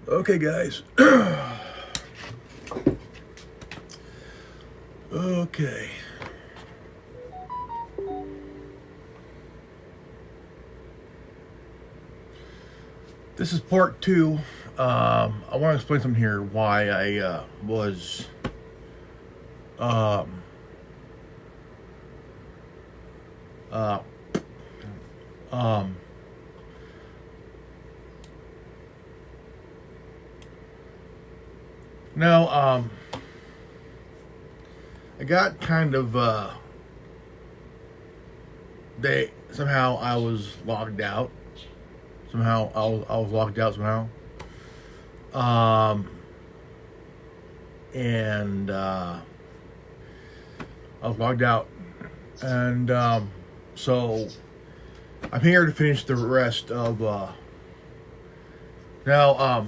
Okay, guys. Okay. This is part two. I want to explain something here. Why I was um, uh, um, now I got kind of they somehow I was logged out. Somehow I was logged out somehow. And I was logged out, and so I'm here to finish the rest of now.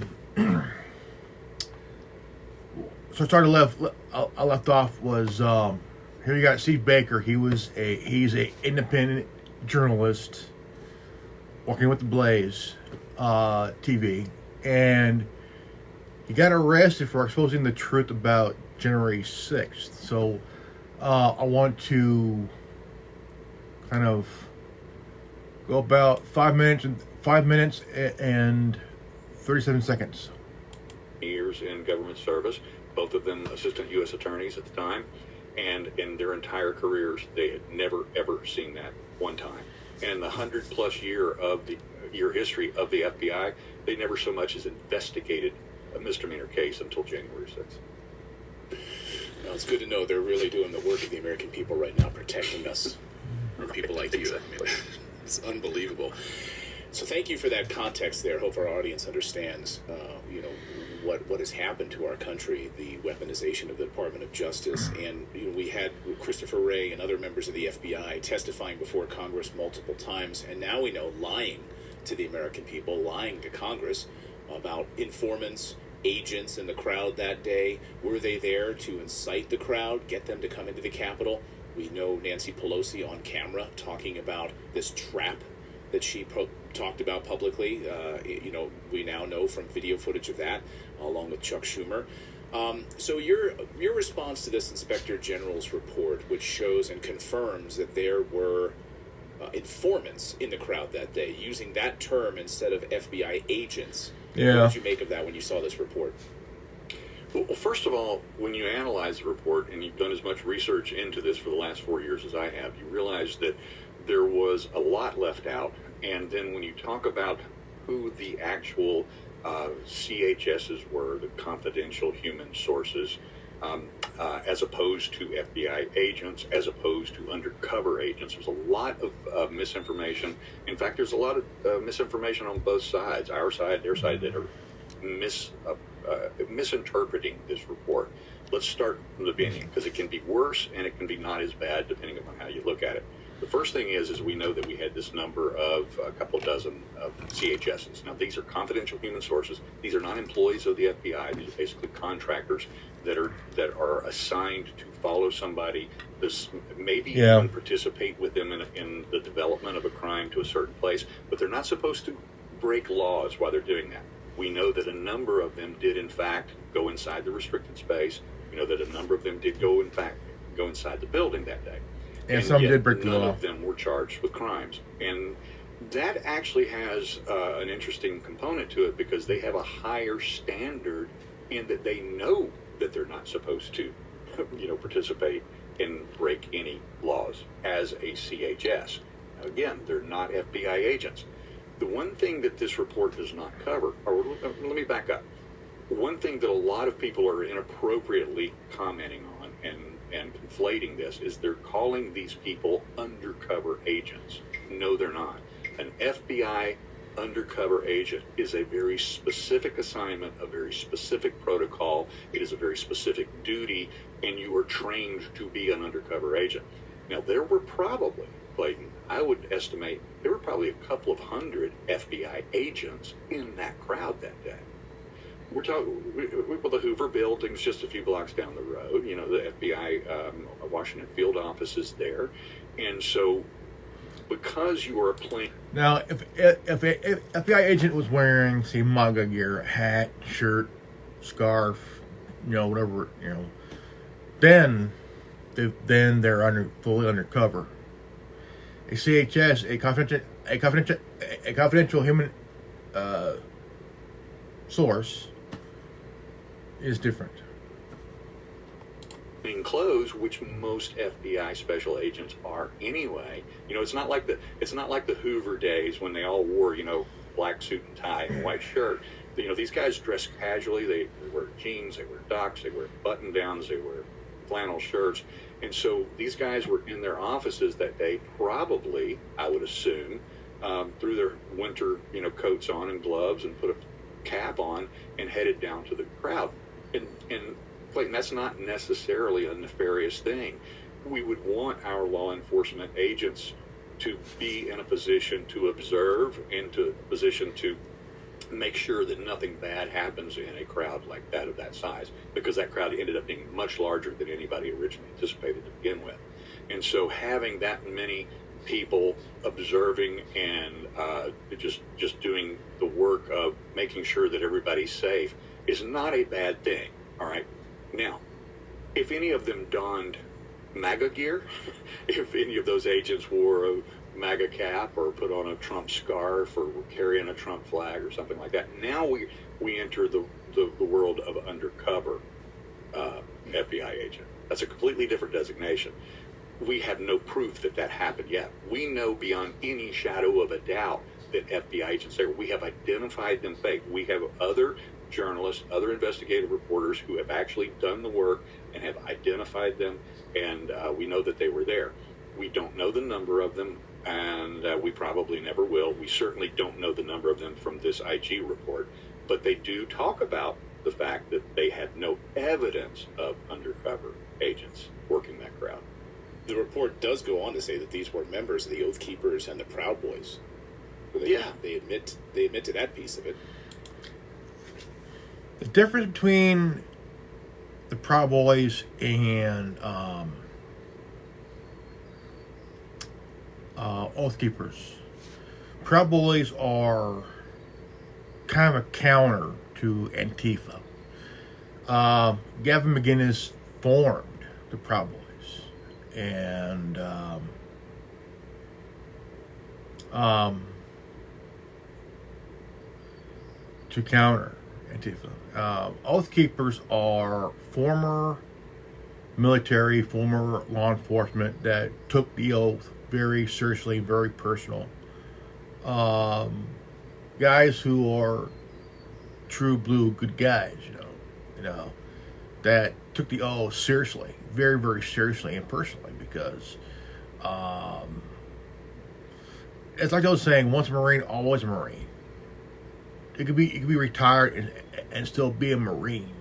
So I started I left off was here. You got Steve Baker. He's a independent journalist working with the Blaze TV, and he got arrested for exposing the truth about January 6th. So I want to kind of go about 5 minutes and 37 seconds. Years in government service, both of them assistant U.S. attorneys at the time, and in their entire careers, they had never ever seen that one time. And in the 100+ year history of the FBI, they never so much as investigated a misdemeanor case until January 6th. Well, it's good to know they're really doing the work of the American people right now, protecting us from people like you. I mean, it's unbelievable. So thank you for that context there. Hope our audience understands, what has happened to our country, the weaponization of the Department of Justice. And we had Christopher Wray and other members of the FBI testifying before Congress multiple times, and now we know lying to the American people, lying to Congress about informants, agents in the crowd that day. Were they there to incite the crowd, get them to come into the Capitol? We know Nancy Pelosi on camera talking about this trap that she talked about publicly. We now know from video footage of that, along with Chuck Schumer. So your response to this Inspector General's report, which shows and confirms that there were informants in the crowd that day, using that term instead of FBI agents. Yeah. What did you make of that when you saw this report? Well, first of all, when you analyze the report, and you've done as much research into this for the last 4 years as I have, you realize that there was a lot left out. And then when you talk about who the actual CHSs were, the confidential human sources, as opposed to FBI agents, as opposed to undercover agents, there's a lot of misinformation. In fact, there's a lot of misinformation on both sides, our side, their side, that are misinterpreting this report. Let's start from the beginning, because it can be worse and it can be not as bad depending upon how you look at it. The first thing is we know that we had this number of a couple dozen of CHSs. Now, these are confidential human sources. These are not employees of the FBI. These are basically contractors that are assigned to follow somebody, maybe even participate with them in the development of a crime to a certain place, but they're not supposed to break laws while they're doing that. We know that a number of them did, in fact, go inside the restricted space. We know that a number of them did go inside the building that day. And some did break the law. None of them were charged with crimes. And that actually has an interesting component to it, because they have a higher standard in that they know that they're not supposed to, participate and break any laws as a CHS. Now, again, they're not FBI agents. The one thing that this report does not cover, or let me back up. One thing that a lot of people are inappropriately commenting on and conflating this is they're calling these people undercover agents. No, they're not. An FBI undercover agent is a very specific assignment, a very specific protocol. It is a very specific duty, and you are trained to be an undercover agent. Now, there were probably, Clayton, I would estimate there were probably a couple of hundred FBI agents in that crowd that day. We're talking, the Hoover Building's just a few blocks down the road. The FBI Washington field office is there. And so because you are playing. Now, if a FBI agent was wearing, say, MAGA gear, hat, shirt, scarf, whatever, then they're fully undercover. A CHS, a confidential human source, is different. In clothes, which most FBI special agents are anyway. It's not like the Hoover days when they all wore, black suit and tie and white shirt. These guys dress casually. They wear jeans, they wear ducks, they wear button downs, they wear flannel shirts. And so these guys were in their offices that day, probably, I would assume, threw their winter, coats on and gloves and put a cap on and headed down to the crowd. And Clayton, that's not necessarily a nefarious thing. We would want our law enforcement agents to be in a position to observe and to a position to make sure that nothing bad happens in a crowd like that of that size, because that crowd ended up being much larger than anybody originally anticipated to begin with. And so having that many people observing and just doing the work of making sure that everybody's safe is not a bad thing. All right. Now, if any of them donned MAGA gear, if any of those agents wore a MAGA cap or put on a Trump scarf or were carrying a Trump flag or something like that, now we enter the world of undercover FBI agent. That's a completely different designation. We have no proof that happened yet. We know beyond any shadow of a doubt that FBI agents there. We have identified them fake. We have other journalists, other investigative reporters who have actually done the work and have identified them, and we know that they were there. We don't know the number of them, and we probably never will. We certainly don't know the number of them from this IG report, but they do talk about the fact that they had no evidence of undercover agents working that crowd. The report does go on to say that these were members of the Oath Keepers and the Proud Boys. So they admit to that piece of it. The difference between the Proud Boys and Oath Keepers. Proud Boys are kind of a counter to Antifa. Gavin McInnes formed the Proud Boys, and to counter Antifa. Oath Keepers are former military, former law enforcement that took the oath very seriously, very personal. Guys who are true blue good guys, that took the oath seriously, very, very seriously and personally, because it's like I was saying, once a Marine, always a Marine. It could be retired and still be a Marine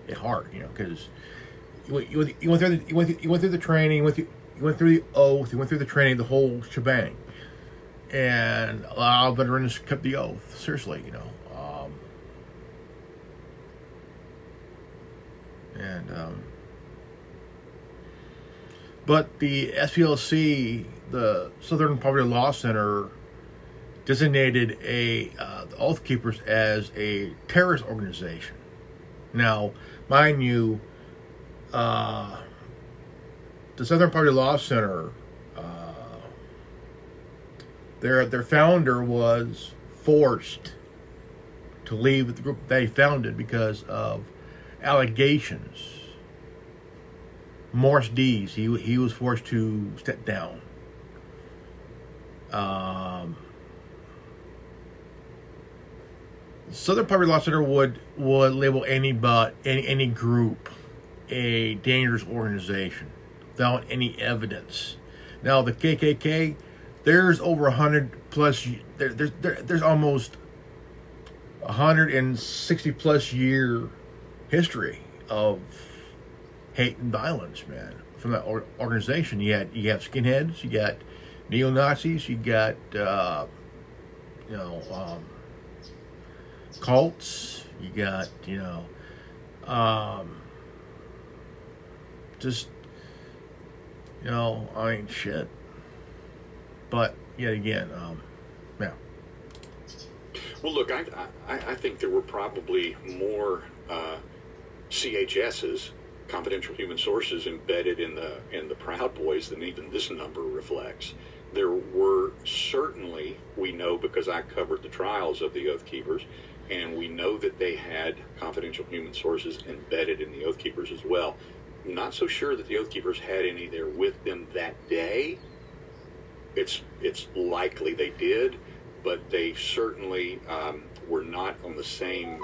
at heart, because you went through the training, you went through the oath, you went through the training, the whole shebang. And a lot of veterans kept the oath seriously, but the SPLC, the Southern Poverty Law Center, designated the Oath Keepers as a terrorist organization. Now, mind you, the Southern Poverty Law Center, their founder was forced to leave the group they founded because of allegations. Morris Dees, he was forced to step down. Southern Poverty Law Center would label any group a dangerous organization without any evidence. Now the KKK, there's over 100 plus. There's almost 160 plus year history of hate and violence, man, from that organization. You have skinheads, you got neo-Nazis, you got cults, you got shit. but yet again, yeah. Well, look, I think there were probably more CHSs, confidential human sources, embedded in the Proud Boys than even this number reflects. There were certainly, we know because I covered the trials of the Oath Keepers, and we know that they had confidential human sources embedded in the Oath Keepers as well. I'm not so sure that the Oath Keepers had any there with them that day. It's likely they did, but they certainly were not on the same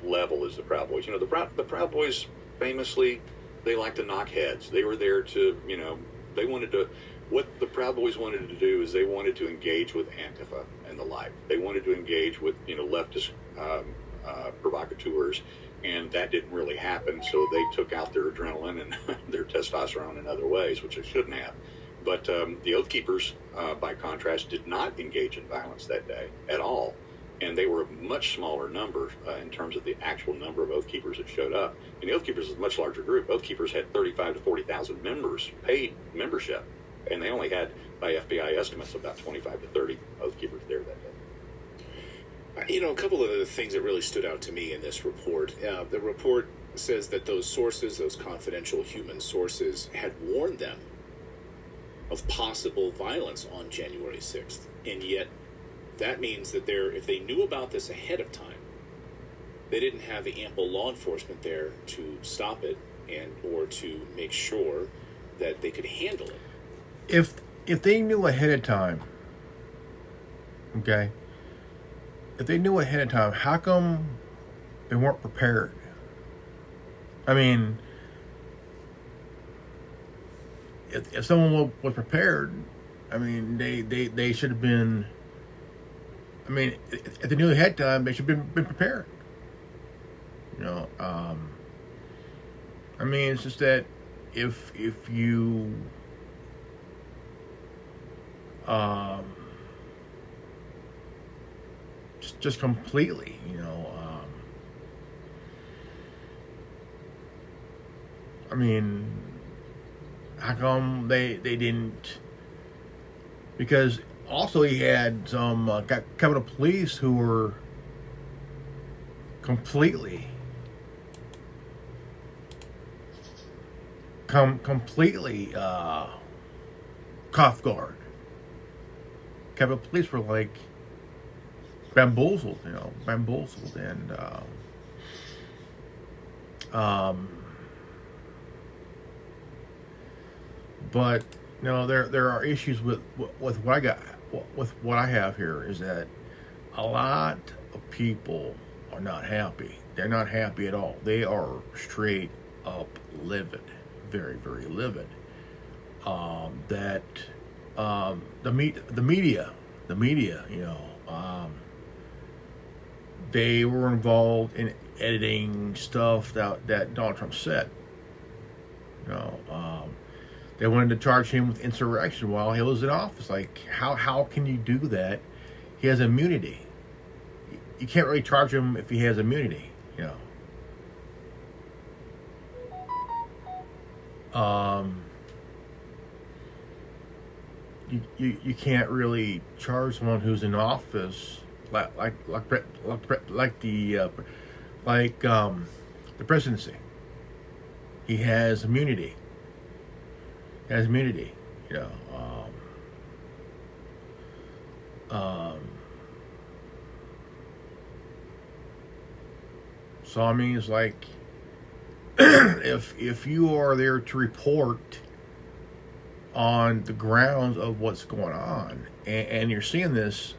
level as the Proud Boys. You know, the Proud Boys famously, they like to knock heads. They were there to, you know, they wanted to. What the Proud Boys wanted to do is they wanted to engage with Antifa and the like. They wanted to engage with, you know, leftist provocateurs, and that didn't really happen. So they took out their adrenaline and their testosterone in other ways, which they shouldn't have. But the Oath Keepers, by contrast, did not engage in violence that day at all. And they were a much smaller number in terms of the actual number of Oath Keepers that showed up. And the Oath Keepers is a much larger group. Oath Keepers had 35 to 40,000 members, paid membership. And they only had, by FBI estimates, about 25 to 30 Oath Keepers there that day. You know, a couple of the things that really stood out to me in this report. The report says that those sources, those confidential human sources, had warned them of possible violence on January 6th. And yet, that means that if they knew about this ahead of time, they didn't have the ample law enforcement there to stop it and or to make sure that they could handle it. If they knew ahead of time, okay, if they knew ahead of time, how come they weren't prepared? I mean, if someone was prepared, I mean, they should have been. I mean, if they knew ahead of time, they should have been prepared. You know, I mean, it's just that if you just completely, you know, I mean, how come they didn't? Because also he had some Capitol Police who were completely off guard. Capitol Police were like bamboozled, and but you know, there are issues with what I got, with what I have here is that a lot of people are not happy. They're not happy at all. They are straight up livid, very, very livid. That the media, you know, they were involved in editing stuff that Donald Trump said. You know, they wanted to charge him with insurrection while he was in office. Like, how can you do that? He has immunity. You can't really charge him if he has immunity, you know. You can't really charge someone who's in office like the presidency. He has immunity. You know. So I mean, it's like if you are there to report on the grounds of what's going on, and you're seeing this,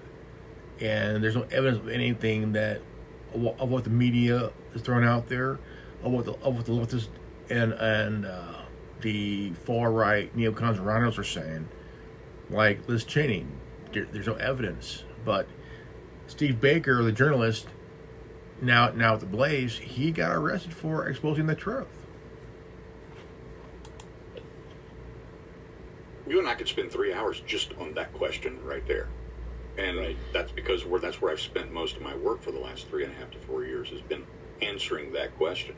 and there's no evidence of anything of what the media is throwing out there, of what the leftists and the far right neocons and rhinos are saying, like Liz Cheney, there's no evidence. But Steve Baker, the journalist, now at the Blaze, he got arrested for exposing the truth. You and I could spend 3 hours just on that question right there. And that's because that's where I've spent most of my work for the last 3.5 to 4 years, has been answering that question.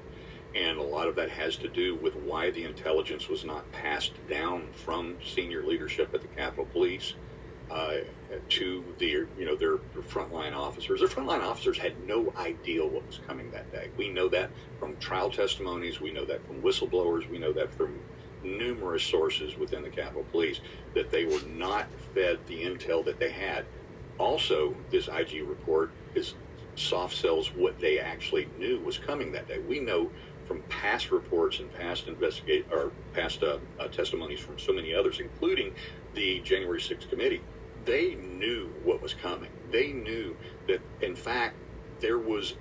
And a lot of that has to do with why the intelligence was not passed down from senior leadership at the Capitol Police to their frontline officers. Their frontline officers had no idea what was coming that day. We know that from trial testimonies. We know that from whistleblowers. We know that from numerous sources within the Capitol Police, that they were not fed the intel that they had. Also, this IG report is soft sells what they actually knew was coming that day. We know from past reports and past testimonies from so many others, including the January 6th committee, they knew what was coming. They knew that, in fact, there was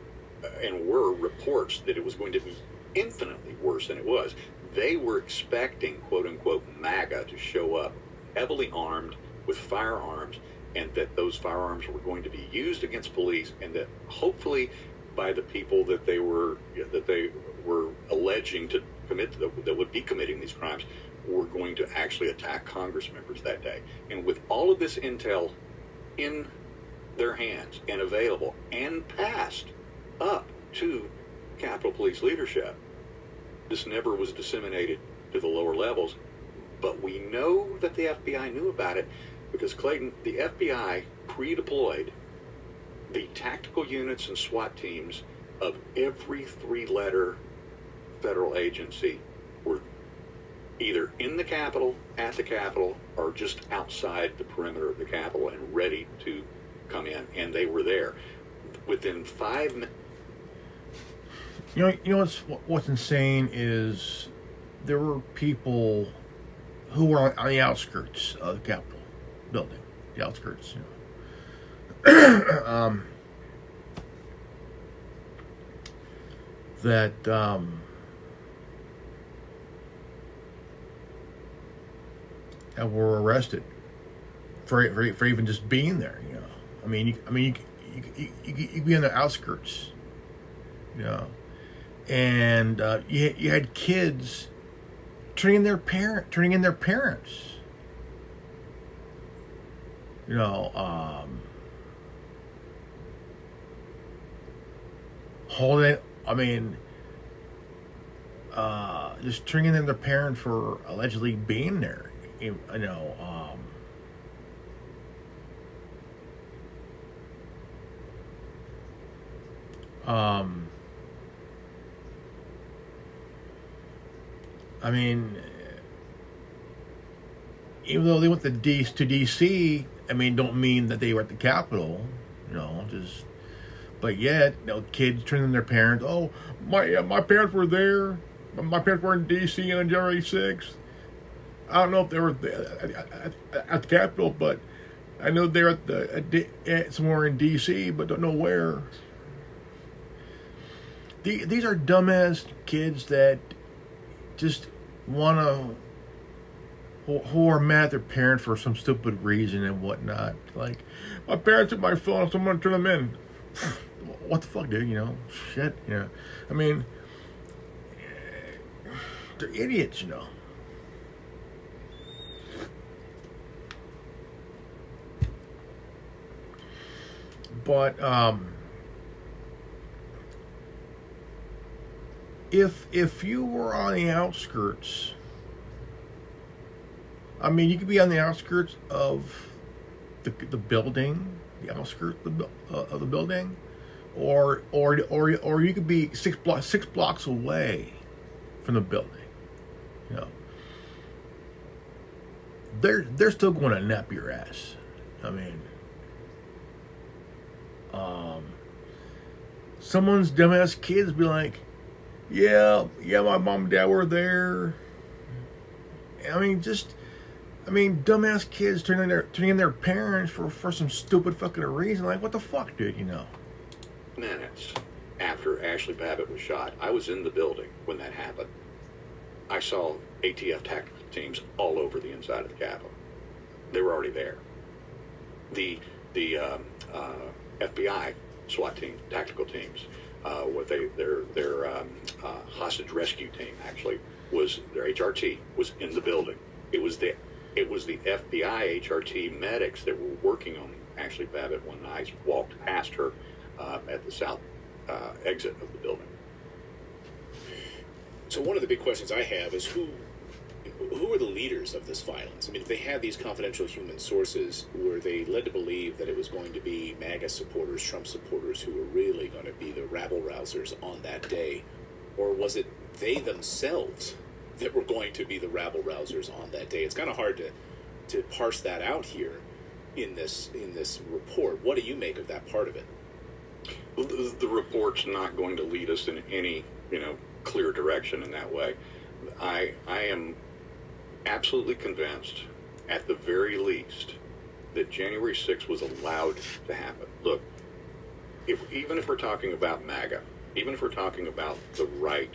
and were reports that it was going to be infinitely worse than it was. They were expecting, quote unquote, MAGA to show up heavily armed with firearms, and that those firearms were going to be used against police, and that hopefully by the people that they were alleging to commit, that would be committing these crimes, were going to actually attack Congress members that day. And with all of this intel in their hands and available and passed up to Capitol Police leadership, this never was disseminated to the lower levels. But we know that the FBI knew about it because, Clayton, the FBI pre-deployed the tactical units and SWAT teams of every three-letter federal agency were either in the Capitol, at the Capitol, or just outside the perimeter of the Capitol and ready to come in. And they were there within 5 minutes. You know what's insane is there were people who were on the outskirts of the Capitol building, the outskirts, that were arrested for even just being there. You could be on the outskirts, and you had kids turning in their parents. Holding. Just turning in their parent for allegedly being there. Even though they went to DC, don't mean that they were at the Capitol, but yet, kids turning in their parents. Oh, my parents were there. My parents were in DC on January 6th. I don't know if they were at the Capitol, but I know they're at somewhere in DC, but don't know where. These are dumbass kids that just want to, who are mad at their parents for some stupid reason and whatnot. Like, my parents took my phone, so I'm going to turn them in. What the fuck, dude? Shit. They're idiots. But if you were on the outskirts, you could be on the outskirts of the building, the outskirts of the building, or you could be 6 blocks away from the building. They're still going to nap your ass. Someone's dumbass kids be like, yeah, my mom and dad were there. Dumbass kids turning in their parents for some stupid fucking reason. Like, what the fuck, dude? Minutes after Ashley Babbitt was shot, I was in the building when that happened. I saw ATF tactical teams all over the inside of the Capitol. They were already there. The FBI SWAT team, tactical teams, their hostage rescue team actually was, their HRT was in the building. It was the FBI HRT medics that were working on Ashley Babbitt when I walked past her at the south exit of the building. So one of the big questions I have is who who are the leaders of this violence? I mean, if they had these confidential human sources, were they led to believe that it was going to be MAGA supporters, Trump supporters, who were really going to be the rabble-rousers on that day? Or was it they themselves that were going to be the rabble-rousers on that day? It's kind of hard to parse that out here in this report. What do you make of that part of it? Well, the report's not going to lead us in any, clear direction in that way. I am absolutely convinced, at the very least, that January 6th was allowed to happen. Look, even if we're talking about MAGA, even if we're talking about the right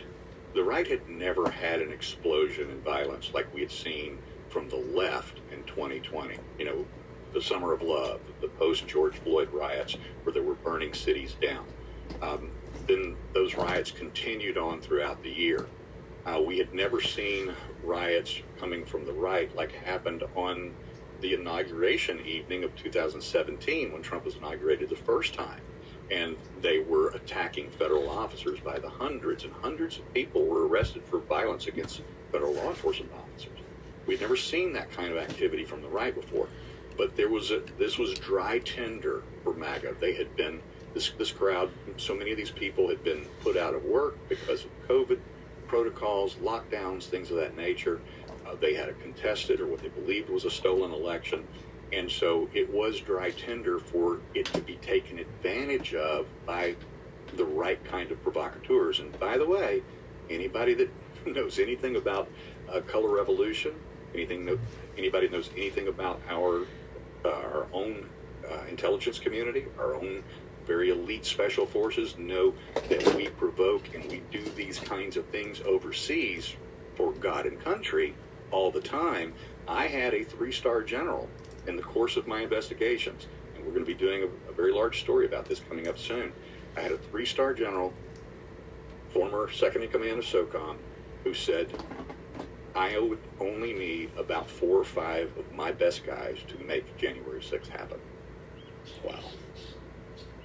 had never had an explosion in violence like we had seen from the left in 2020. The Summer of Love, the post-George Floyd riots where they were burning cities down. Then those riots continued on throughout the year. We had never seen riots coming from the right like happened on the inauguration evening of 2017 when Trump was inaugurated the first time. And they were attacking federal officers by the hundreds, and hundreds of people were arrested for violence against federal law enforcement officers. We'd never seen that kind of activity from the right before. But this was dry tinder for MAGA. They had been, this crowd, so many of these people had been put out of work because of COVID protocols, lockdowns, things of that nature. They had a contested or what they believed was a stolen election. And so it was dry tinder for it to be taken advantage of by the right kind of provocateurs. And by the way, anybody that knows anything about color revolution, anybody knows anything about our own intelligence community, our own very elite special forces, know that we provoke and we do these kinds of things overseas for God and country all the time. I had a 3-star general in the course of my investigations, and we're going to be doing a very large story about this coming up soon. I had a 3-star general, former second in command of SOCOM, who said, I would only need about 4 or 5 of my best guys to make January 6th happen. Wow.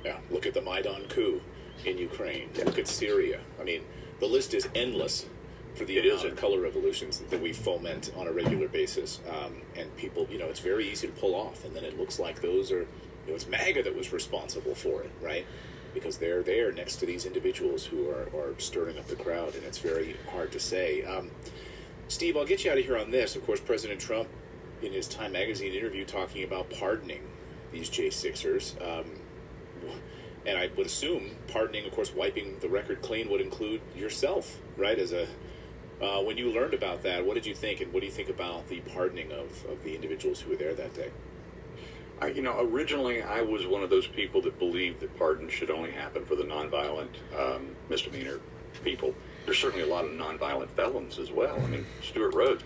Yeah, look at the Maidan coup in Ukraine. Yeah. Look at Syria. I mean, the list is endless for the amount of color revolutions that we foment on a regular basis. And people, it's very easy to pull off. And then it looks like those are, it's MAGA that was responsible for it, right? Because they're there next to these individuals who are stirring up the crowd. And it's very hard to say. Steve, I'll get you out of here on this. Of course, President Trump, in his Time Magazine interview, talking about pardoning these J6ers. And I would assume pardoning, of course, wiping the record clean would include yourself, right? When you learned about that, what did you think? And what do you think about the pardoning of the individuals who were there that day? Originally I was one of those people that believed that pardon should only happen for the nonviolent misdemeanor people. There's certainly a lot of nonviolent felons as well. I mean, Stuart Rhodes.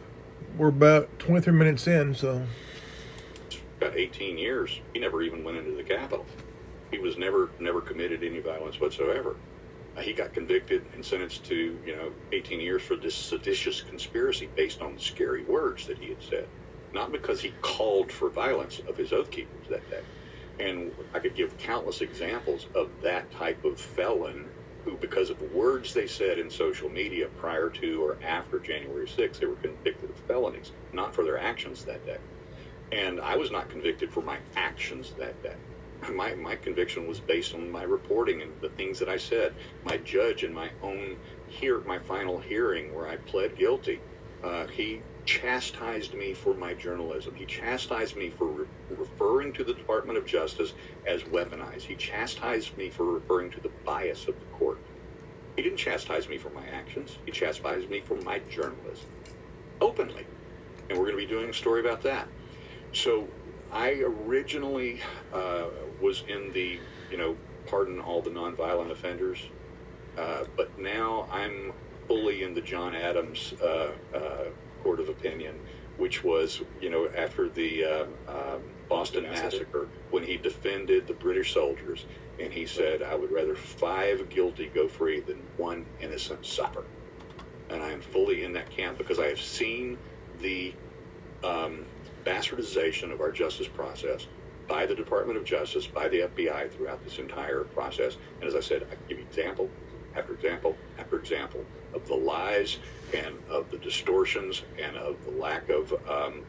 We're about 23 minutes in, so. Got 18 years. He never even went into the Capitol. He was never committed any violence whatsoever. He got convicted and sentenced to, 18 years for this seditious conspiracy based on scary words that he had said. Not because he called for violence of his oath keepers that day. And I could give countless examples of that type of felon who, because of words they said in social media prior to or after January 6th, they were convicted of felonies, not for their actions that day. And I was not convicted for my actions that day. My conviction was based on my reporting and the things that I said. My judge in my final hearing where I pled guilty, he chastised me for my journalism. He chastised me for referring to the Department of Justice as weaponized. He chastised me for referring to the bias of the court. He didn't chastise me for my actions. He chastised me for my journalism, openly. And we're going to be doing a story about that. So I originally was in the, pardon all the nonviolent offenders, but now I'm fully in the John Adams court of opinion, which was, after the Boston Massacre, when he defended the British soldiers, and he said, I would rather 5 guilty go free than 1 innocent suffer. And I am fully in that camp because I have seen the bastardization of our justice process by the Department of Justice, by the FBI throughout this entire process. And as I said, I can give you example after example after example of of the lies and of the distortions and of the lack of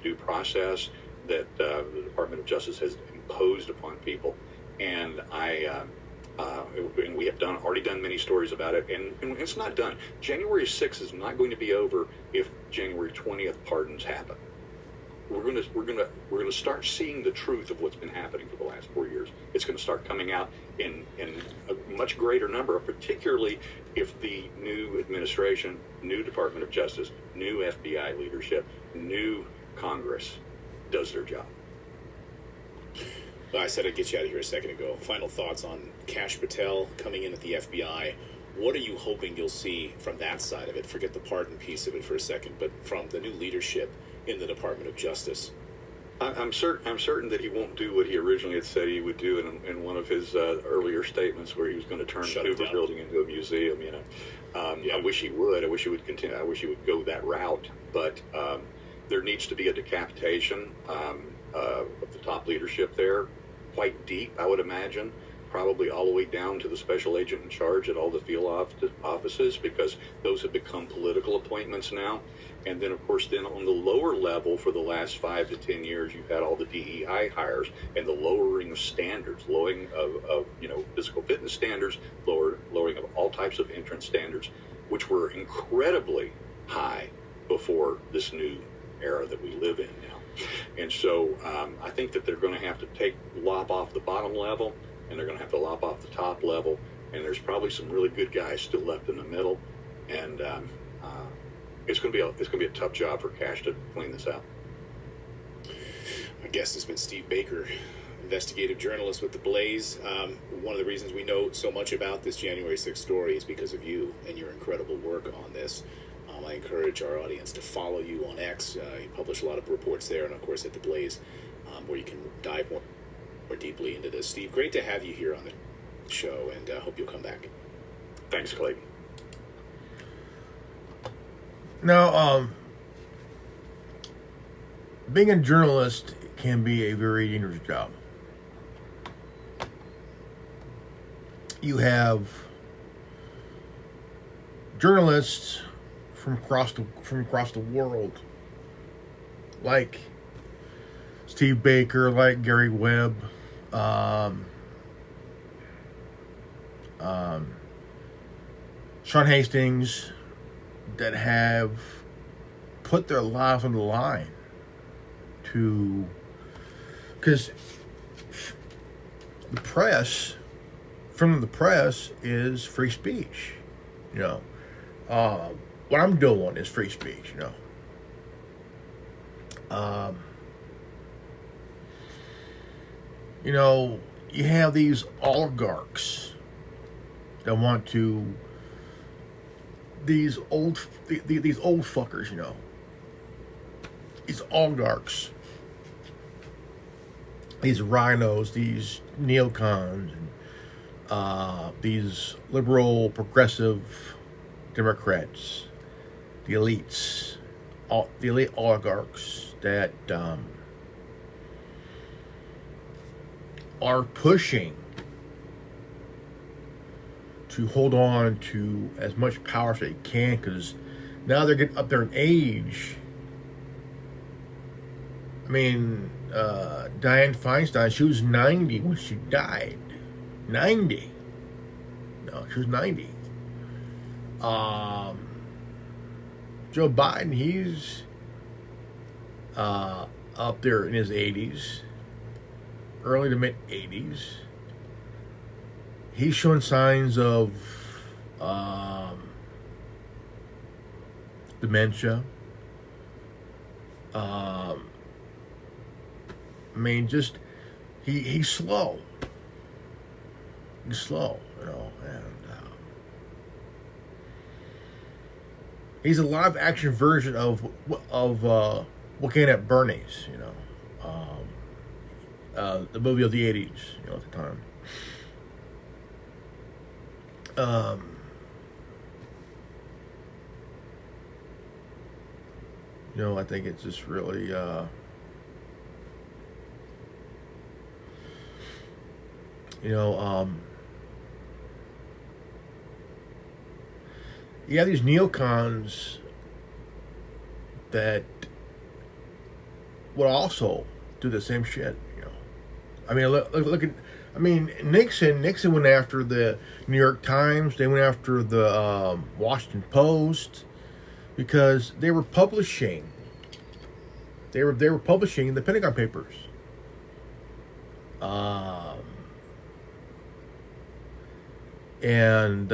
due process that the Department of Justice has imposed upon people. And and we have already done many stories about it, and it's not done. January 6th is not going to be over if January 20th pardons happen. We're going to start seeing the truth of what's been happening for the last 4 years. It's going to start coming out in a much greater number, particularly if the new administration, new Department of Justice, new FBI leadership, new Congress does their job. I said I'd get you out of here a second ago. Final thoughts on Kash Patel coming in at the FBI. What are you hoping you'll see from that side of it? Forget the pardon piece of it for a second, but from the new leadership in the Department of Justice. I'm certain that he won't do what he originally had said he would do in one of his earlier statements, where he was going to turn the Hoover Building into a museum. I wish he would. I wish he would continue. I wish he would go that route. But there needs to be a decapitation of the top leadership there, quite deep, I would imagine, probably all the way down to the special agent in charge at all the field offices, because those have become political appointments now. And then, of course, then on the lower level for the last 5 to 10 years, you've had all the DEI hires and the lowering of standards, lowering of physical fitness standards, lowering of all types of entrance standards, which were incredibly high before this new era that we live in now. And so I think that they're going to have to lop off the bottom level, and they're going to have to lop off the top level, and there's probably some really good guys still left in the middle, and it's going to be a tough job for Kash to clean this out. My guest has been Steve Baker, investigative journalist with The Blaze. One of the reasons we know so much about this January 6th story is because of you and your incredible work on this. I encourage our audience to follow you on X. You publish a lot of reports there, and of course at The Blaze, where you can dive more deeply into this. Steve, great to have you here on the show, and hope you'll come back. Thanks, Clayton. Now, being a journalist can be a very dangerous job. You have journalists from across the world, like Steve Baker, like Gary Webb, Sean Hastings, that have put their lives on the line because the press, freedom of the press is free speech. What I'm doing is free speech. You have these oligarchs that want to, these old fuckers, these oligarchs, these rhinos, these neocons, and these liberal, progressive Democrats, the elites, the elite oligarchs that are pushing to hold on to as much power as they can, because now they're getting up there in age. I mean, Dianne Feinstein, she was 90 when she died. 90. No, she was 90. Joe Biden, he's up there in his 80s, early to mid 80s. He's showing signs of dementia. He's slow. He's slow, and he's a live action version of Looking at Bernie's, the movie of the 80s, at the time. I think it's just really you have these neocons that would also do the same shit. I mean, look at. I mean, Nixon went after the New York Times. They went after the Washington Post because they were publishing. They were publishing the Pentagon Papers. And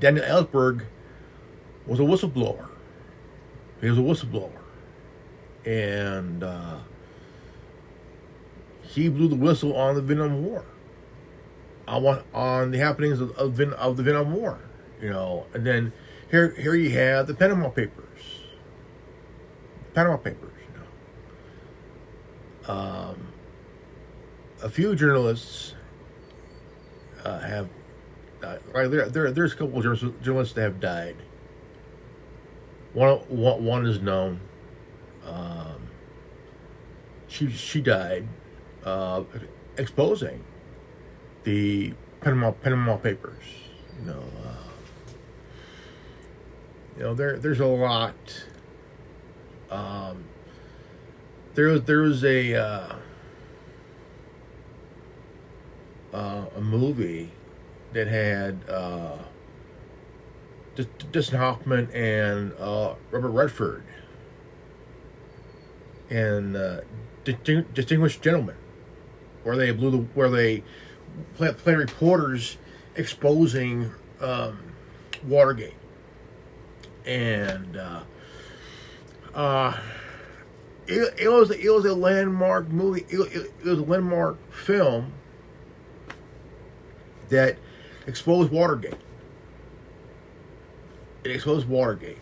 Daniel Ellsberg was a whistleblower. He was a whistleblower. And he blew the whistle on the Vietnam War, on the happenings of the Vietnam War, And then here you have the Panama Papers. A few journalists have there's a couple of journalists that have died. One is known. She died exposing the Panama Papers. There's a lot. There was a movie that had Dustin Hoffman and Robert Redford and Distinguished Gentlemen, where they played reporters exposing Watergate, and it was a landmark movie. It was a landmark film that exposed Watergate. It exposed Watergate.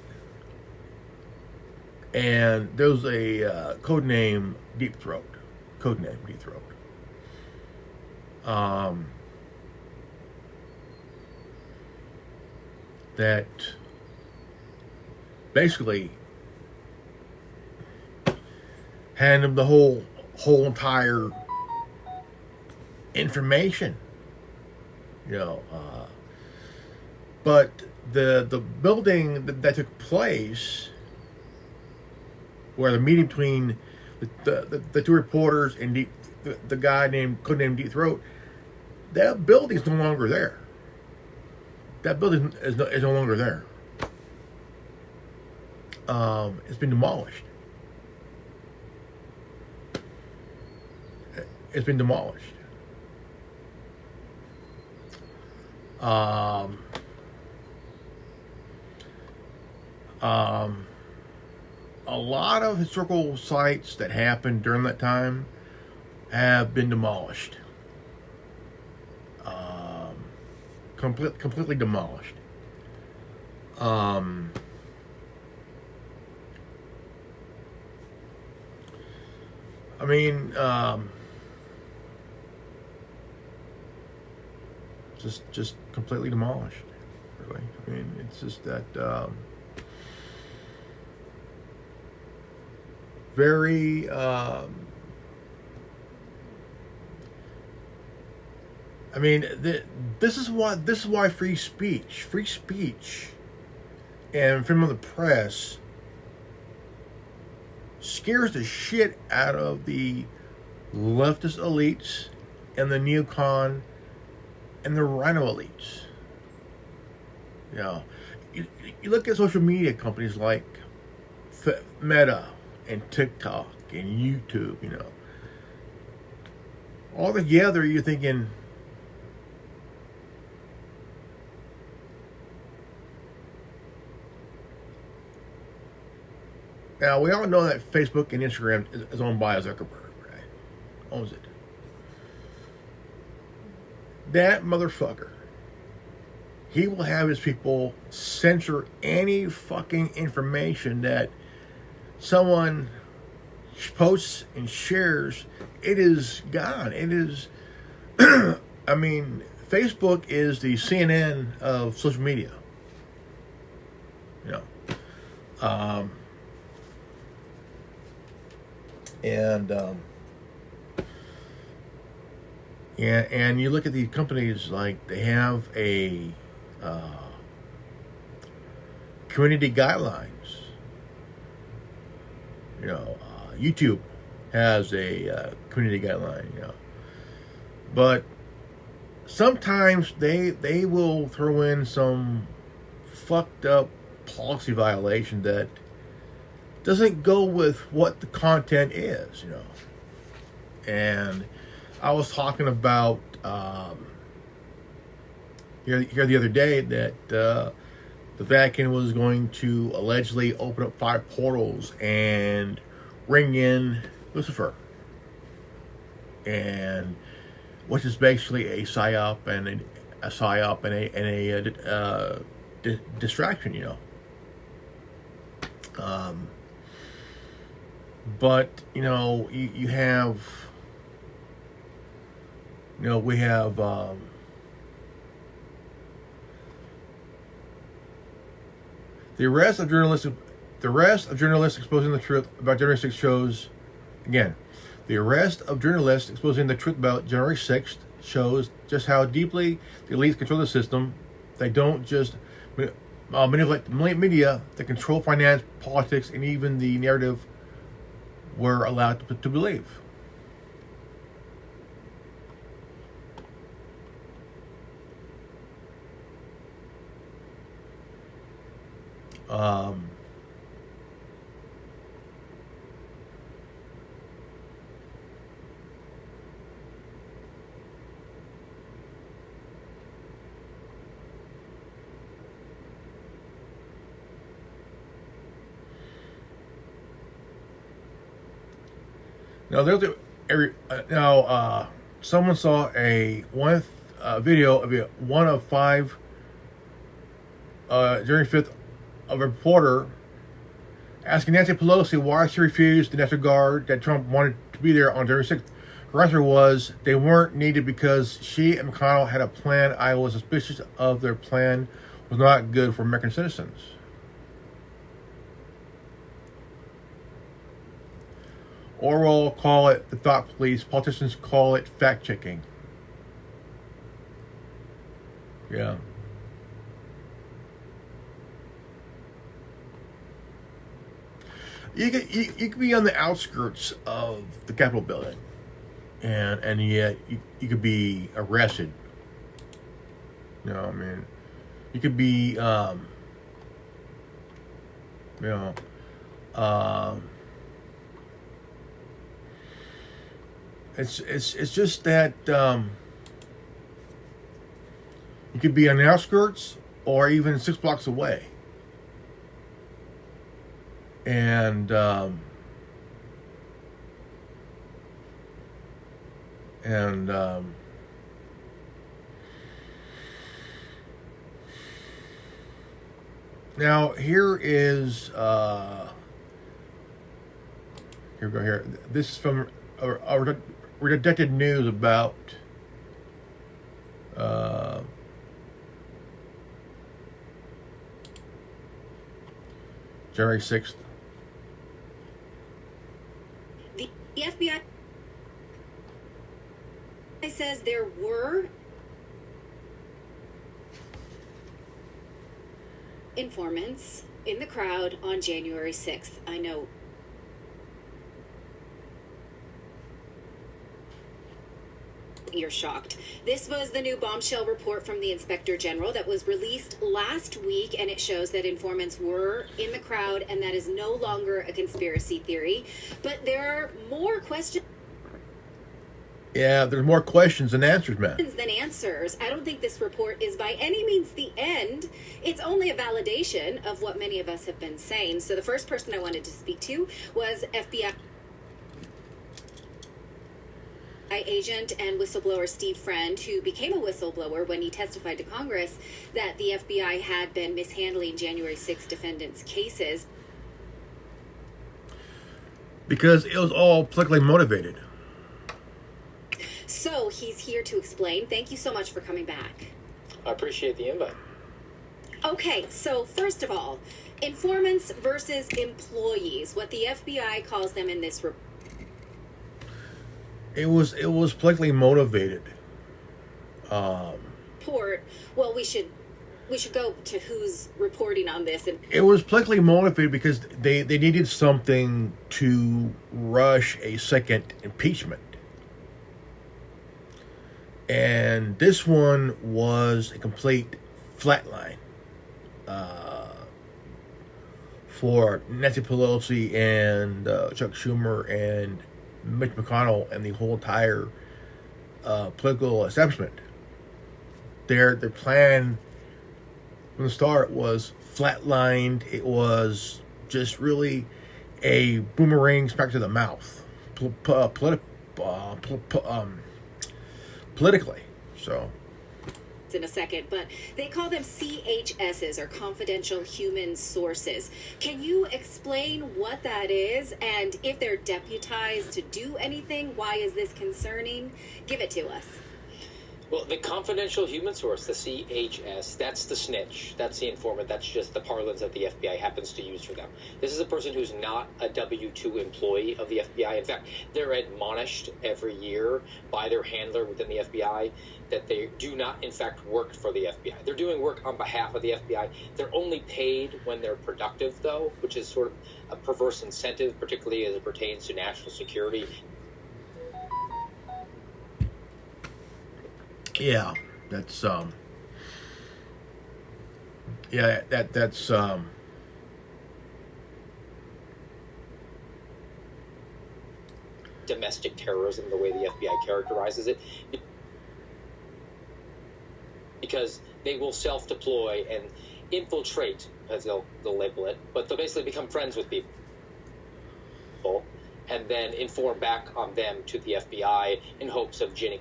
And there was a code name Deep Throat. That basically handed him the whole entire information. But the building that took place, where the meeting between the two reporters and the guy codenamed Deep Throat, that building's no longer there. That building is no longer there. It's been demolished. A lot of historical sites that happened during that time have been demolished. Completely demolished. Just completely demolished. Really, it's just that very. This is why free speech, and freedom of the press scares the shit out of the leftist elites and the neocon and the rhino elites. You look at social media companies like Meta and TikTok and YouTube. All together, you're thinking, now, we all know that Facebook and Instagram is owned by Zuckerberg, right? Owns it. That motherfucker, he will have his people censor any fucking information that someone posts and shares. It is gone. It is, Facebook is the CNN of social media. And you look at these companies, like they have a community guidelines. YouTube has a community guideline. But sometimes they will throw in some fucked up policy violation that doesn't go with what the content is. And I was talking about here the other day that the Vatican was going to allegedly open up 5 portals and ring in Lucifer, and which is basically a psyop and a distraction, but you have. We have the arrest of journalists exposing the truth about January 6th shows. Again, the arrest of journalists exposing the truth about January 6th shows just how deeply the elites control the system. They don't just manipulate the media; they control finance, politics, and even the narrative we're allowed to believe. Someone saw a video of one of 5 January 5th of a reporter asking Nancy Pelosi why she refused the National Guard that Trump wanted to be there on January 6th. Her answer was they weren't needed because she and McConnell had a plan. I was suspicious of their plan was not good for American citizens. Orwell call it the thought police. Politicians call it fact-checking. Yeah. You could be on the outskirts of the Capitol building, and yet you could be arrested. You could be it's just that you could be on the outskirts or even 6 blocks away. And now here is here we go here. This is from a redacted news about January 6th. The FBI says there were informants in the crowd on January 6th. I know. You're shocked. This was the new bombshell report from the Inspector General that was released last week, and it shows that informants were in the crowd, and that is no longer a conspiracy theory. But there are more questions. Yeah, there's more questions than answers, man. Than answers. I don't think this report is by any means the end. It's only a validation of what many of us have been saying. So the first person I wanted to speak to was FBI agent and whistleblower Steve Friend, who became a whistleblower when he testified to Congress that the FBI had been mishandling January 6 defendants' cases. Because it was all politically motivated. So he's here to explain. Thank you so much for coming back. I appreciate the invite. Okay, so first of all, informants versus employees, what the FBI calls them in this report. It was politically motivated. report. Well, we should go to who's reporting on this. And It was politically motivated because they needed something to rush a second impeachment. And this one was a complete flatline for Nancy Pelosi and Chuck Schumer and Mitch McConnell and the whole entire political establishment. Their plan from the start was flatlined. It was just really a boomerang smack to the mouth, politically. So, in a second, but they call them CHSs, or confidential human sources. Can you explain what that is, and if they're deputized to do anything, why is this concerning? Give it to us. Well, the confidential human source, the CHS, that's the snitch. That's the informant. That's just the parlance that the FBI happens to use for them. This is a person who's not a W-2 employee of the FBI. In fact, they're admonished every year by their handler within the FBI that they do not, in fact, work for the FBI. They're doing work on behalf of the FBI. They're only paid when they're productive, though, which is sort of a perverse incentive, particularly as it pertains to national security. yeah, that's Domestic terrorism, the way the FBI characterizes it, because they will self-deploy and infiltrate, as they'll label it, but they'll basically become friends with people and then inform back on them to the FBI in hopes of ginning.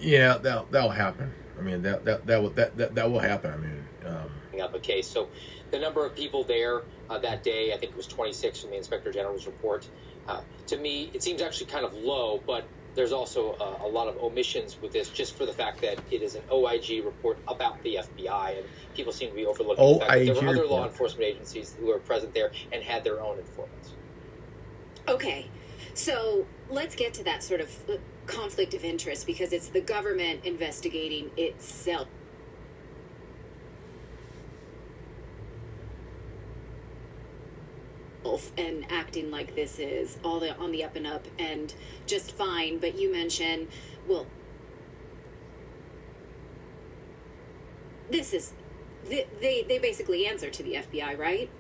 yeah, that'll happen. I mean, that will happen. I mean, Up a case. So the number of people there that day, I think it was 26 from the Inspector General's report. To me, it seems actually kind of low, but there's also a lot of omissions with this, just for the fact that it is an OIG report about the FBI, and people seem to be overlooking the fact that there were other law enforcement agencies who were present there and had their own informants. Okay, so let's get to that sort of conflict of interest, because it's the government investigating itself. And acting like this is all on the up and up and just fine. But you mentioned, well, this is they basically answer to the FBI, right?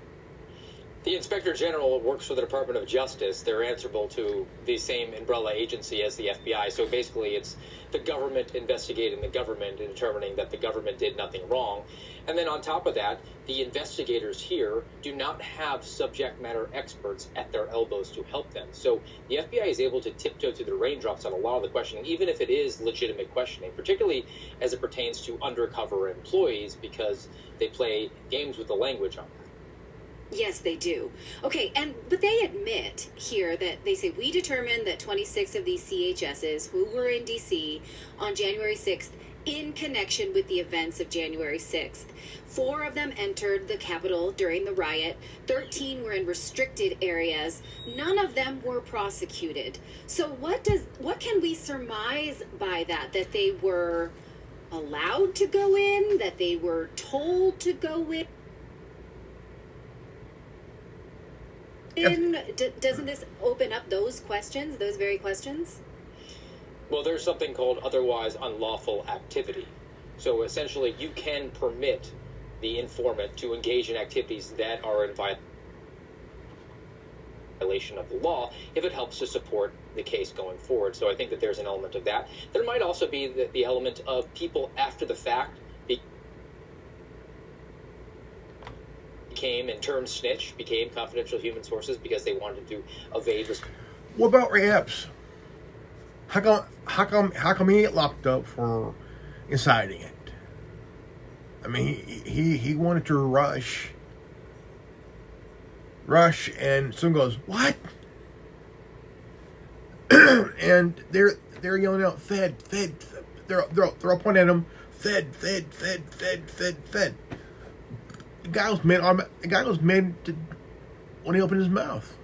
The Inspector General works for the Department of Justice. They're answerable to the same umbrella agency as the FBI. So basically, it's the government investigating the government and determining that the government did nothing wrong. And then on top of that, the investigators here do not have subject matter experts at their elbows to help them. So the FBI is able to tiptoe through the raindrops on a lot of the questioning, even if it is legitimate questioning, particularly as it pertains to undercover employees, because they play games with the language on that. Yes, they do. Okay, but they admit here that they say, we determined that 26 of these CHSs who were in D.C. on January 6th in connection with the events of January 6th. 4 of them entered the Capitol during the riot. 13 were in restricted areas. None of them were prosecuted. So what can we surmise by that? That they were allowed to go in? That they were told to go in? Doesn't this open up those questions, those very questions? Well, there's something called otherwise unlawful activity. So essentially, you can permit the informant to engage in activities that are in violation of the law if it helps to support the case going forward. So I think that there's an element of that. There might also be the element of people after the fact became, in turn, snitch, became confidential human sources because they wanted to evade this. What about Ray Epps? How come he ain't locked up for inciting it? I mean, he wanted to rush, and someone goes, "What?" And they're yelling out, "Fed." They're all pointing at him, "Fed." The guy was made to when he opened his mouth.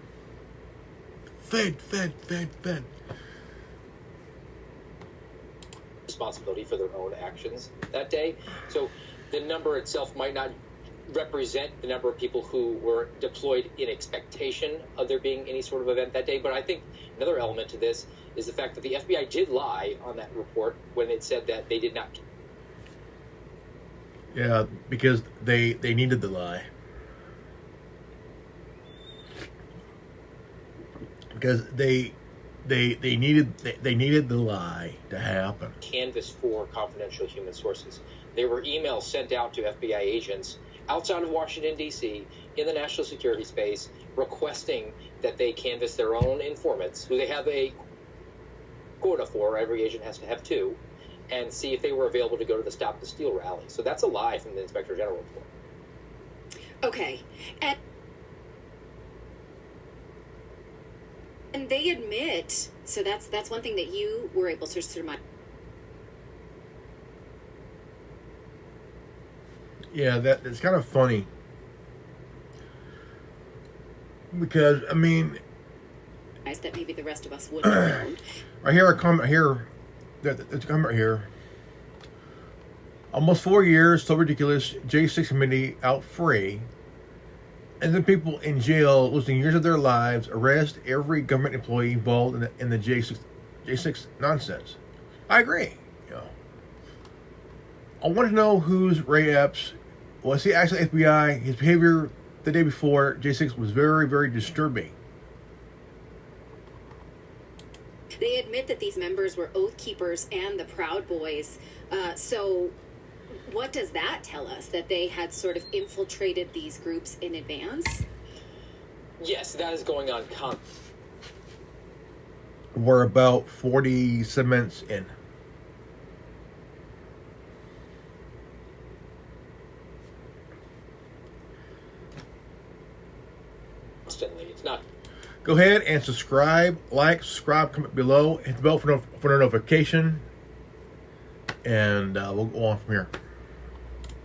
Fed. Responsibility for their own actions that day. So the number itself might not represent the number of people who were deployed in expectation of there being any sort of event that day. But I think another element to this is the fact that the FBI did lie on that report when it said that they did not. Yeah, because they needed the lie. Because they needed the lie to happen. Canvas for confidential human sources. There were emails sent out to FBI agents outside of Washington, D.C., in the national security space, requesting that they canvass their own informants, who they have a quota for. Every agent has to have 2, and see if they were available to go to the Stop the Steal rally. So that's a lie from the Inspector General report. Okay. And they admit, so that's one thing that you were able to surmise. Yeah, it's kind of funny. Because, I mean, That maybe the rest of us wouldn't have known. I hear a comment here. There's a comment here. Almost 4 years, so ridiculous. J6 committee out free. And then people in jail losing years of their lives. Arrest every government employee involved in the J6 nonsense. I agree. You know, I want to know who's Ray Epps. Was he actually FBI? His behavior the day before J6 was very, very disturbing. They admit that these members were Oath Keepers and the Proud Boys. So what does that tell us? That they had sort of infiltrated these groups in advance? Yes, that is going on. We're about 40 segments in. Constantly. It's not. Go ahead and subscribe, comment below, hit the bell for a notification, and we'll go on from here.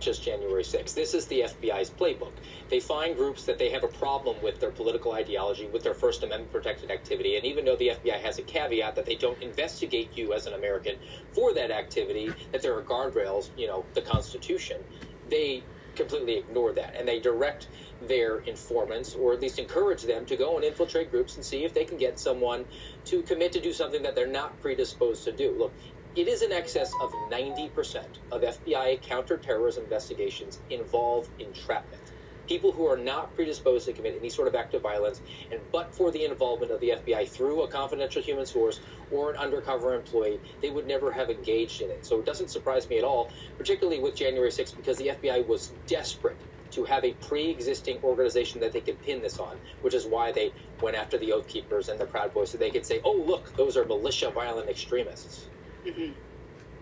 Just January 6th. This is the FBI's playbook. They find groups that they have a problem with their political ideology, with their First Amendment protected activity, and even though the FBI has a caveat that they don't investigate you as an American for that activity, that there are guardrails, the Constitution, they completely ignore that, and they direct their informants, or at least encourage them, to go and infiltrate groups and see if they can get someone to commit to do something that they're not predisposed to do. Look, it is in excess of 90% of FBI counterterrorism investigations involve entrapment. People who are not predisposed to commit any sort of act of violence, and but for the involvement of the FBI through a confidential human source or an undercover employee, they would never have engaged in it. So it doesn't surprise me at all, particularly with January 6th, because the FBI was desperate to have a pre-existing organization that they could pin this on, which is why they went after the Oath Keepers and the Proud Boys, so they could say, oh, look, those are militia violent extremists. Mm-hmm.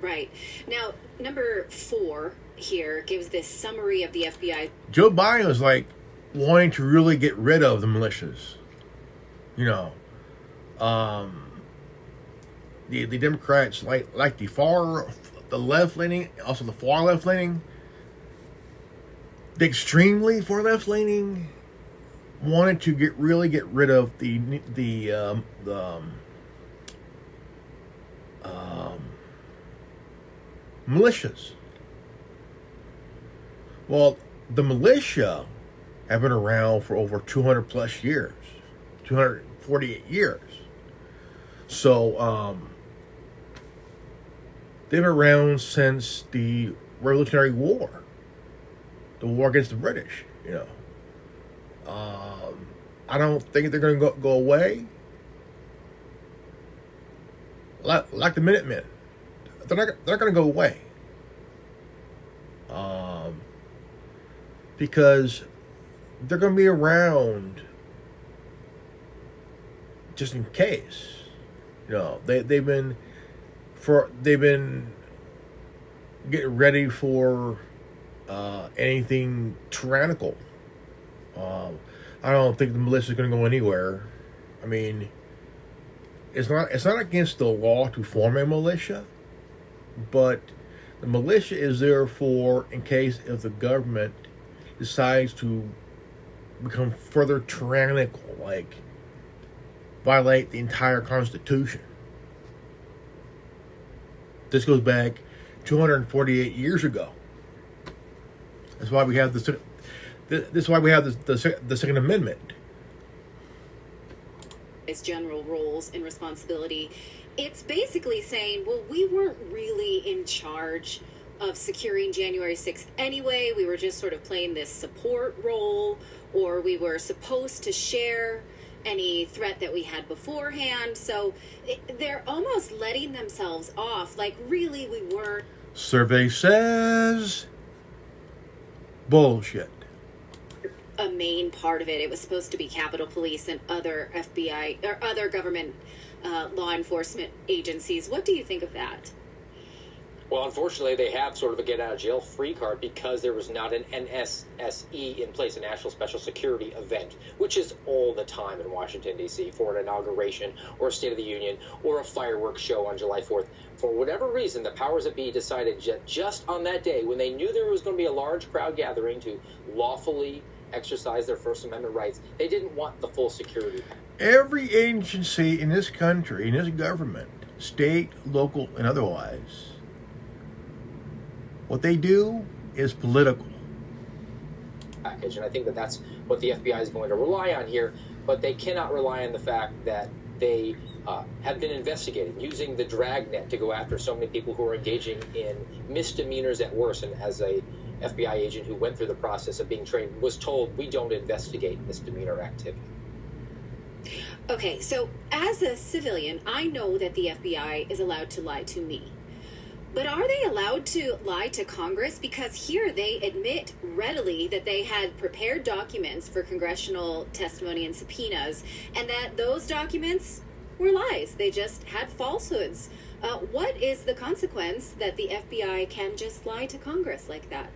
Right. Now, number 4 here gives this summary of the FBI. Joe Biden was like wanting to really get rid of the militias. The Democrats like the left leaning, also the far left leaning, the extremely far left leaning wanted to really get rid of the militias. Well, the militia have been around for over 200 plus years, 248 years. So, they've been around since the Revolutionary War, the war against the British. I don't think they're going to go away. Like the Minutemen, they're not going to go away. Because they're going to be around just in case. They've been getting ready for anything tyrannical. I don't think the militia is going to go anywhere. I mean, it's not against the law to form a militia, but the militia is there for in case if the government decides to become further tyrannical, like violate the entire Constitution. This goes back 248 years ago. That's why we have the Second Amendment. Its general roles and responsibility. It's basically saying, well, we weren't really in charge of securing January 6th anyway. We were just sort of playing this support role, or we were supposed to share any threat that we had beforehand. So they're almost letting themselves off like really we weren't. Survey says bullshit. A main part of it. It was supposed to be Capitol Police and other FBI or other government law enforcement agencies. What do you think of that? Well, unfortunately, they have sort of a get-out-of-jail-free card because there was not an NSSE in place, a National Special Security event, which is all the time in Washington, D.C., for an inauguration or a State of the Union or a fireworks show on July 4th. For whatever reason, the powers that be decided just on that day, when they knew there was going to be a large crowd gathering to lawfully exercise their First Amendment rights, they didn't want the full security. Every agency in this country, in this government, state, local, and otherwise, what they do is political. Package, and I think that that's what the FBI is going to rely on here, but they cannot rely on the fact that they have been investigating, using the dragnet to go after so many people who are engaging in misdemeanors at worst. And as a FBI agent who went through the process of being trained, was told, we don't investigate misdemeanor activity. Okay, so as a civilian, I know that the FBI is allowed to lie to me. But are they allowed to lie to Congress? Because here they admit readily that they had prepared documents for congressional testimony and subpoenas, and that those documents were lies. They just had falsehoods. What is the consequence that the FBI can just lie to Congress like that?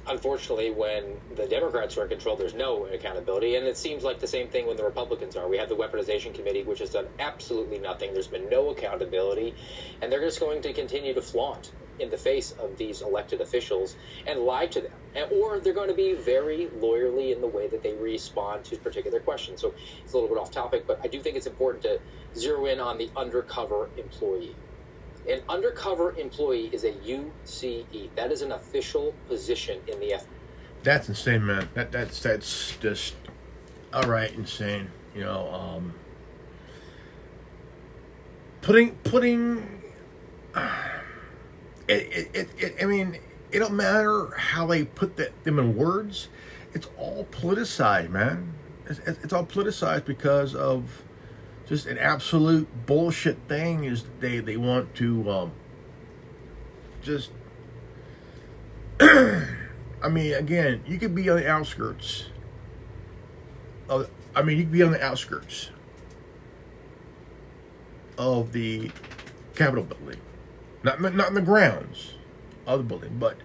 Unfortunately, when the Democrats are in control, there's no accountability, and it seems like the same thing when the Republicans are. We have the Weaponization Committee, which has done absolutely nothing. There's been no accountability, and they're just going to continue to flaunt in the face of these elected officials and lie to them. Or they're going to be very lawyerly in the way that they respond to particular questions. So it's a little bit off topic, but I do think it's important to zero in on the undercover employee. An undercover employee is a UCE. That is an official position in the FBI. That's insane, man. That's just outright insane. You know, putting. I mean, it don't matter how they put them in words. It's all politicized, man. It's all politicized because of just an absolute bullshit thing. Is they want to just. I mean, again, you could be on the outskirts. You could be on the outskirts of the Capitol building, not in the grounds of the building, but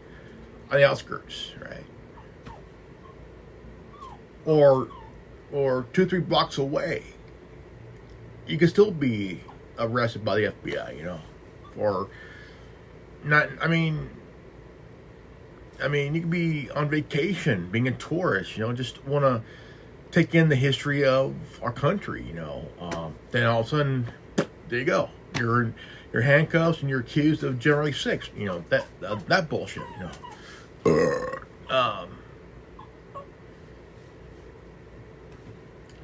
on the outskirts, right? Or 2-3 blocks away. You could still be arrested by the FBI, you know, or not. I mean, you could be on vacation, being a tourist, you know, just want to take in the history of our country, you know. Then all of a sudden, there you go. You're in handcuffs and you're accused of January 6th, you know, that bullshit, you know.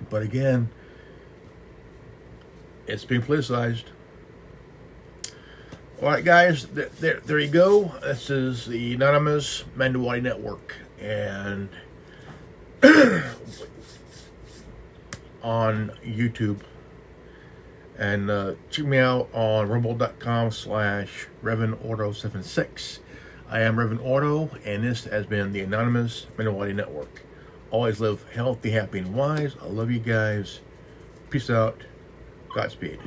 But again, it's being politicized. All right, guys, there you go. This is the anonymous Mando'Ade network, and on YouTube. And check me out on rumble.com/RevanAuto76. I am Revan Auto, and this has been the anonymous Mando'Ade network. Always live healthy, happy, and wise. I love you guys. Peace out. Godspeed.